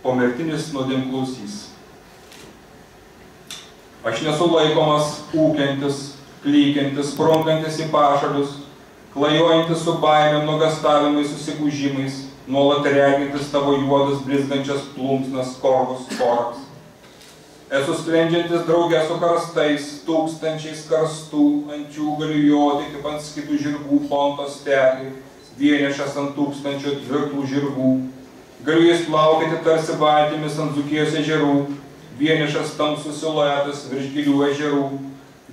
pomirtinis nuodėmklausys. Aš nesu laikomas ūkiantis, klykiantis, sprunkantis į pašalius, klajojantis su baimėm, nuogastavimais, susigūžimais, nuolat regintis tavo juodas blizgančias plunksnas korvus koraks. Esu sklendžiantis draugė su karstais, tūkstančiais karstų, ant jų galiu joti kaip ant skidų žirgų ponto steklį, vienišas ant tūkstančio tvirtų žirgų. Galiu jais plaukėti tarsi valtimis ant Dzūkijos ežerų, vienišas tamsus siluetas virš gilių ežerų,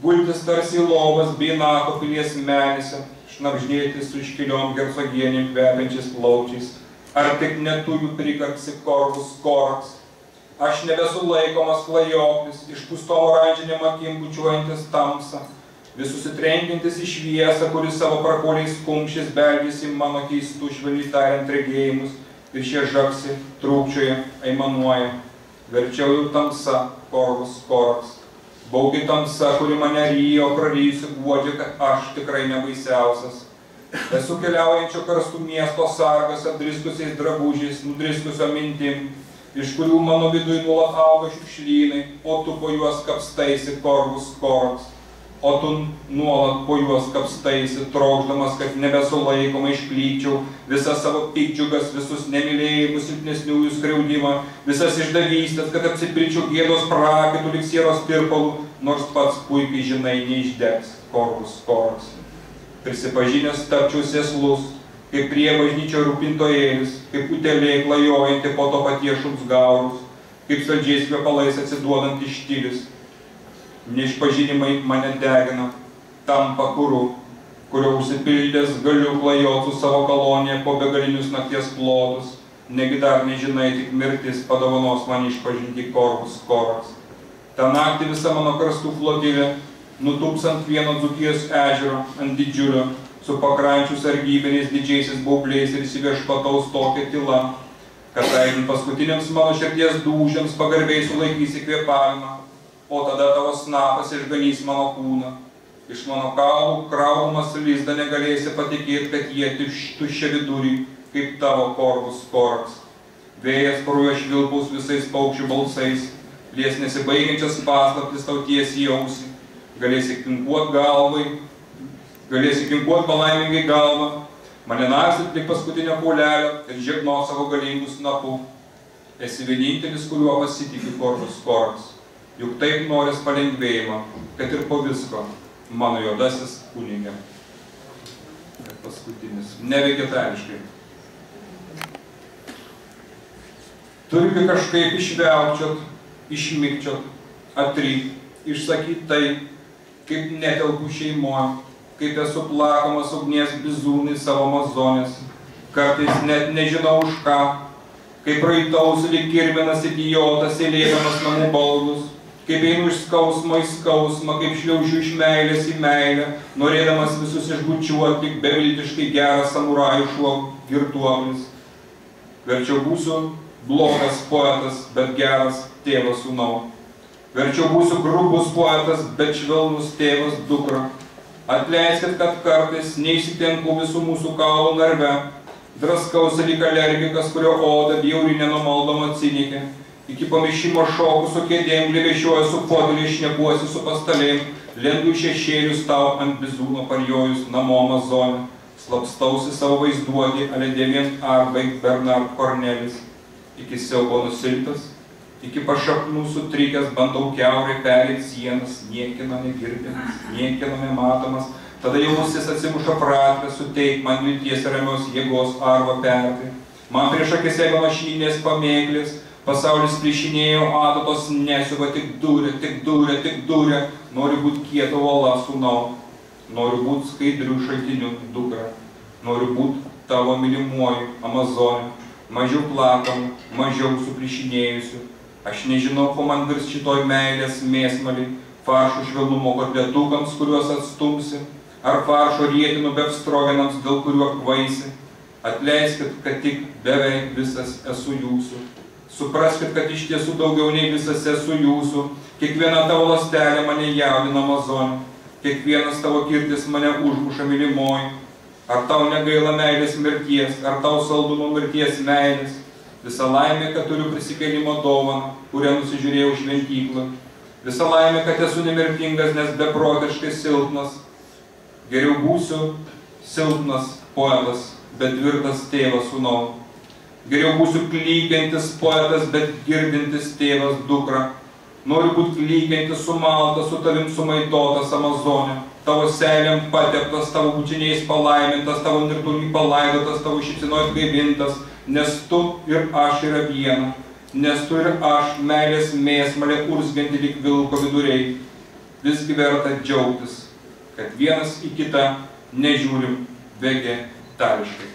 gultis tarsi į lovas bei Nako pilies menėse, šnabždėti su iškiliom hercogienėm kvepiančiais plaučiais, ar tik ne tu jų prikarksi korvus koraks. Aš nebesu laikomas klajoklis, išpūstom oranžinėm akim bučiuojantis tamsą, vis susitrenkintis į šviesą, kuris savo prapuoliais kumščiais beldėsi mano keistų švelniai tariant regėjimus, ir šie žaksi, trūkčioja, aimanuoja. Verčiau jau tamsa, korvus koraks. Baugi tamsa, kuri mane ryjo, praryjusi guodžia, kad aš tikrai nebaisiausias. Esu keliaujančio karstų miesto sargas, apdriskusiais drabužiais, nudriskusio mintim, iš kurių mano vidui nuolat auga šiukšlynai, o tu po juos kapstaisi, korvus koraks. O tu nuolat po juos kapstaisi, trokšdamas, kad nebesulaikoma išklykčiau visas savo pikdžiugas, visus nemylėjimus, silpnesniųjų skriaudimą, visas išdavystės, kad apsipilčiau gėdos prakaitų lyg sieros tirpalų, nors pats puikiai žinai neišdegs, korvus koraks. Prisipažinęs tapčiau sėslus, kaip prie bažnyčio rūpintojėlis, kaip utėlė klajojanti po to paties šunsgaurus, kaip saldžiais kvepalais atsiduodant ištilis. Neišpažinimai mane degina, tampa kuru, kurio užsipildęs galiu klajot su savo kolonija po begalinius nakties plotus, negi dar nežinai, tik mirtis padovanos man išpažinti korvus koraks. Ta naktį visa mano karstų flotilė nutūps ant vieno Dzūkijos ežero, ant didžiulio, su pakrančių sargybiniais didžiaisiais baubliais ir įsiviešpataus tokia tyla, kad aidint paskutiniams mano širdies dūžiams pagarbiai sulaikysi kvėpavimą, o tada tavo snapas išganys mano kūną. Iš mano kaulų kraudamas lizdą negalėsi patikėti, kad jie tuščia vidurį, kaip tavo korvus koraks. Vėjas pro juo švilpaus visais paukščių balsais, lies nesibaigiančias paslaptis tau tiesiai į ausį. Galėsi kinkuot palaimingai galvą, mane narsit lyg paskutinio kaulelio ir žegnos savo galingų snapų. Esi vienintelis, kuriuo pasitiki korvus koraks. Juk taip noris palengvėjimą, kad ir po visko, mano juodasis kunigė. Ir paskutinis, nevegetariškai. Turime kažkaip išvelčiot, išmikčiot, atrykt, išsakyt tai, kaip netelpu šeimoje, kaip esu plakamas ugnies bizūnai savo amazonės, kartais net nežinau už ką, kaip raitausi lyg kirminas idiotas, eilėdamas namų baldus, kaip einu iš skausmo į skausmą, kaip šliaužiu iš meilės į meilę, norėdamas visus išbučiuoti, lyg beviltiškai geras samurajų šuo girtuoklis. Verčiau būsiu blogas poetas, bet geras tėvas sūnau. Verčiau būsiu grubus poetas, bet švelnus tėvas dukra. Atleiskit, kad kartais neišsitenku visų mūsų kaulų narve, draskausi lyg alergikas, kurio oda bjauri nenumaldoma cinikė. Iki pamišimo šokų su kėdėm, glėbešioju su fotelį, šnekuosi su pastalėm, lendu šešėlius tau ant bizūno parjojus namo amazonę, slapstausi savo vaizduotį, ale Devient Arbai Bernard Cornelis. Iki siaubo nusiltas, iki pašaknų sutrikęs, bandau kiaurai perėti sienas, niekino negirdimas, niekino nematomas, tada jau ausis atsimuša pratvę, suteik man vilties ir ramios jėgos arba pertai. Man prieš akis ėgo mašinės pamėklės, pasaulis plišinėjo, adatos nesiuva, tik dūrė, tik dūrė, tik dūrė. Noriu būti kieto uola sūnau, noriu būti skaidrių šaltinių dukra, noriu būti tavo mylimuoju amazonė, mažiau plakamų, mažiau suplišinėjusių. Aš nežinau, ko man virs šitoj meilės mėsmalį, faršų švelnumo kotletukams, kuriuos atstumsi, ar faršo rietinų befstrogenams, dėl kuriuo kvaisi. Atleiskit, kad tik beveik visas esu jūsų. Supraskit, kad iš tiesų daugiau nei visas esu jūsų. Kiekviena tavo ląstelė mane jaudina amazonė. Kiekvienas tavo kirtis mane užmuša mylimoji. Ar tau negaila meilės mirties, ar tau saldumo mirties meilės? Visa laimė, kad turiu prisikėlimo dovaną, kurią nusižiūrėjau šventyklą. Visa laimė, kad esu nemirtingas, nes beprotiškai silpnas. Geriau būsiu silpnas poetas, bet tvirtas tėvas sūnau. Geriau būsiu klykiantis poetas, bet girdintis tėvas dukra. Noriu būti klykiantis sumaltas, su tavim sumaitotas Amazonė, tavo seilėm pateptas, tavo bučiniais palaimintas, tavo nirtulį palaidotas, tavo šypsenoj atgaivintas, nes tu ir aš yra viena, nes tu ir aš meilės mėsmalė urzgianti lyg vilko viduriai. Visgi verta džiaugtis, kad vienas į kitą nežiūrim vegetariškai.